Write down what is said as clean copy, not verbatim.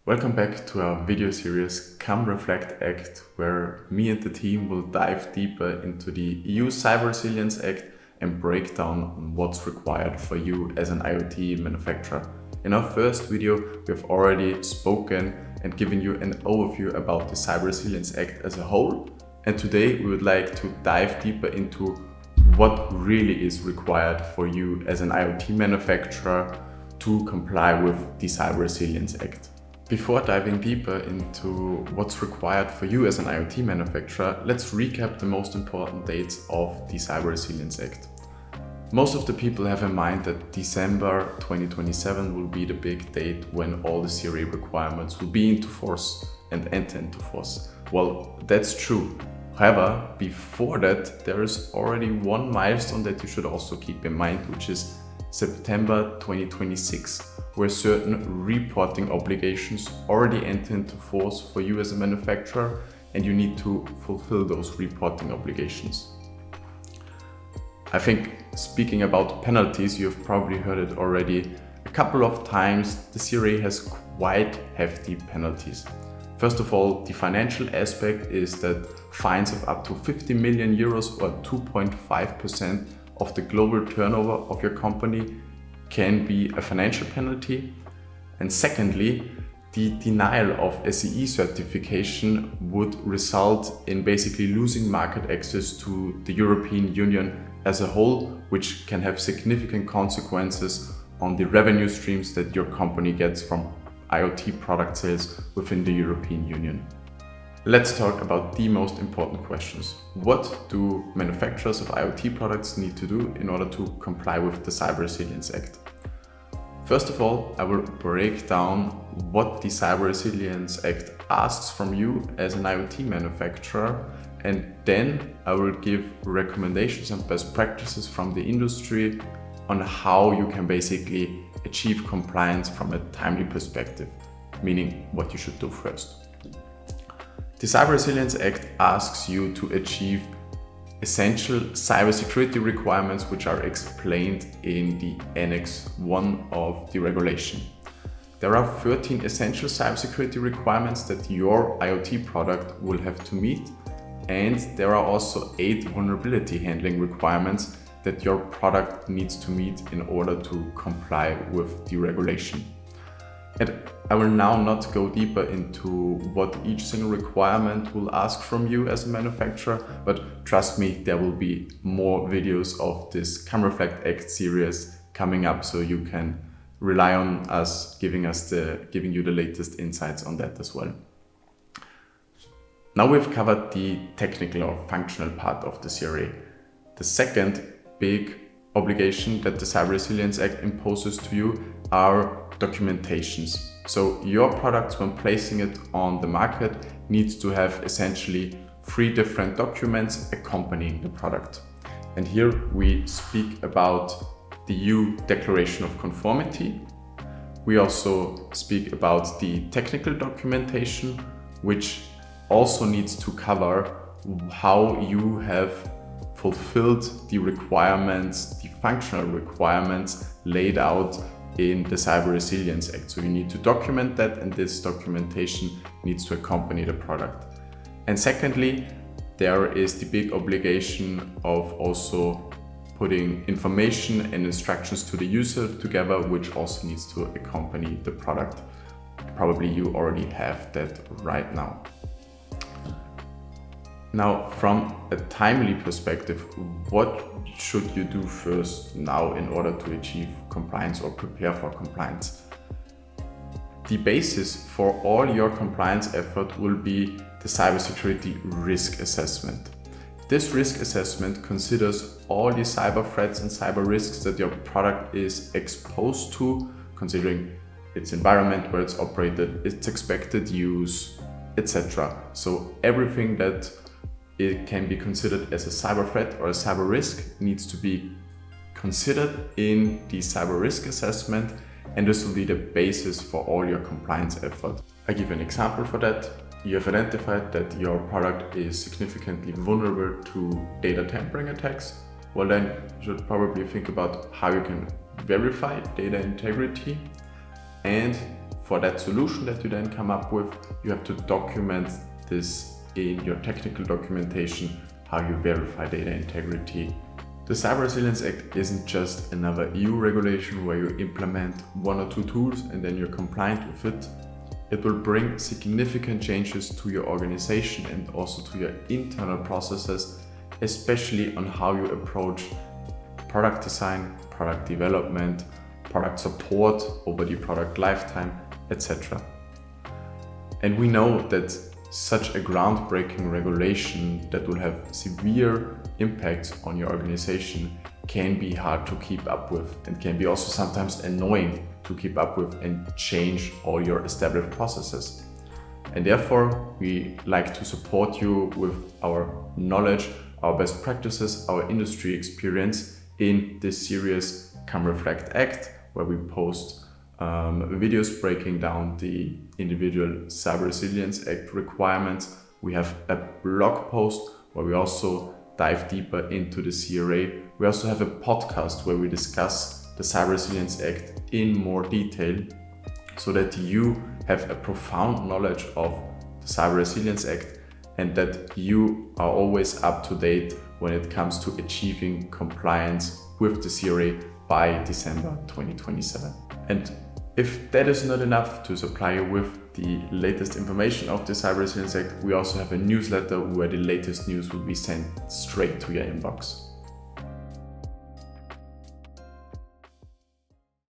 Welcome back to our video series Come Reflect Act, where me and the team will dive deeper into the EU Cyber Resilience Act and break down what's required for you as an IoT manufacturer. In our first video, we have already spoken and given you an overview about the Cyber Resilience Act as a whole, and today we would like to dive deeper into what really is required for you as an IoT manufacturer to comply with the Cyber Resilience Act. Before diving deeper into what's required for you as an IoT manufacturer, let's recap the most important dates of the Cyber Resilience Act. Most of the people have in mind that December 2027 will be the big date when all the CRA requirements will be into force and enter into force. Well, that's true. However, before that, there is already one milestone that you should also keep in mind, which is September 2026, where certain reporting obligations already enter into force for you as a manufacturer, and you need to fulfill those reporting obligations. I think speaking about penalties, you have probably heard it already a couple of times. The CRA has quite hefty penalties. First of all, the financial aspect is that fines of up to 50 million euros or 2.5% of the global turnover of your company can be a financial penalty. And secondly, the denial of SEE certification would result in basically losing market access to the European Union as a whole, which can have significant consequences on the revenue streams that your company gets from IoT product sales within the European Union. Let's talk about the most important questions. What do manufacturers of IoT products need to do in order to comply with the Cyber Resilience Act? First of all, I will break down what the Cyber Resilience Act asks from you as an IoT manufacturer, and then I will give recommendations and best practices from the industry on how you can basically achieve compliance from a timely perspective, meaning what you should do first. The Cyber Resilience Act asks you to achieve essential cybersecurity requirements which are explained in the Annex 1 of the regulation. There are 13 essential cybersecurity requirements that your IoT product will have to meet, and there are also 8 vulnerability handling requirements that your product needs to meet in order to comply with the regulation. And I will now not go deeper into what each single requirement will ask from you as a manufacturer, but trust me, there will be more videos of this Come Reflect Act series coming up, so you can rely on us giving you the latest insights on that as well. Now we've covered the technical or functional part of the CRA. The second big obligation that the Cyber Resilience Act imposes to you are documentations. So your products, when placing it on the market, needs to have essentially 3 different documents accompanying the product. And here we speak about the EU Declaration of Conformity. We also speak about the technical documentation, which also needs to cover how you have fulfilled the requirements, the functional requirements laid out in the Cyber Resilience Act. So you need to document that, and this documentation needs to accompany the product. And secondly, there is the big obligation of also putting information and instructions to the user together, which also needs to accompany the product. Probably you already have that right now. Now, from a timely perspective, what should you do first now in order to achieve compliance or prepare for compliance? The basis for all your compliance effort will be the cybersecurity risk assessment. This risk assessment considers all the cyber threats and cyber risks that your product is exposed to, considering its environment where it's operated, its expected use, etc. So everything that it can be considered as a cyber threat or a cyber risk needs to be considered in the cyber risk assessment, and this will be the basis for all your compliance effort. I give an example for that. You have identified that your product is significantly vulnerable to data tampering attacks. Well, then you should probably think about how you can verify data integrity, and for that solution that you then come up with, you have to document this in your technical documentation, how you verify data integrity. The Cyber Resilience Act isn't just another EU regulation where you implement one or two tools and then you're compliant with it. It will bring significant changes to your organization and also to your internal processes, especially on how you approach product design, product development, product support over the product lifetime, etc. And we know that such a groundbreaking regulation that will have severe impacts on your organization can be hard to keep up with and can be also sometimes annoying to keep up with and change all your established processes. And therefore, we like to support you with our knowledge, our best practices, our industry experience in this series Come Reflect Act, where we post videos breaking down the individual Cyber Resilience Act requirements. We have a blog post where we also dive deeper into the CRA. We also have a podcast where we discuss the Cyber Resilience Act in more detail so that you have a profound knowledge of the Cyber Resilience Act and that you are always up to date when it comes to achieving compliance with the CRA by December 2027. And if that is not enough to supply you with the latest information of the Cyber Resilience Act, we also have a newsletter where the latest news will be sent straight to your inbox.